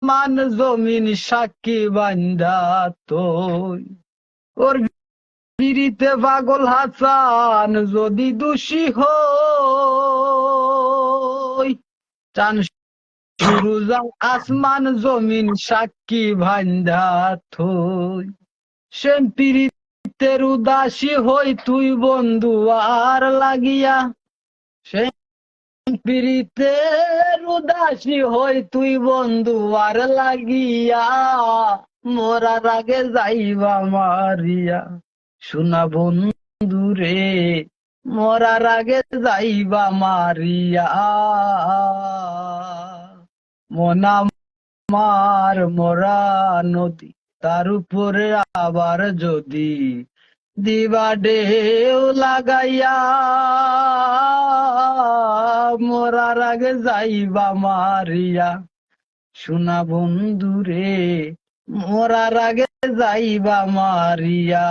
আসমান জমিন সাক্ষী বান্দা তুই। ওর পিরিতে পাগল হাসান যদি দোষী হই, চান শুরু যাও আসমান জমিন সাক্ষী বান্দা তুই। সে পিরিতের উদাসী হই তুই বন্ধু আর লাগিয়া, সে প্রীতের উদাসী হই তুই বন্ধু আর লাগিয়া, মরার আগে যাইবা মারিয়া। শোনা বন্ধু রে, মরার আগে যাইবা মারিয়া। মন আমার মরা নদী, তার উপরে আবার যদি দিবা ঢেউ লাগাইয়া, মরার আগে যাইবা মারিয়া। শোনা বন্ধু রে, মরার আগে যাইবা মারিয়া।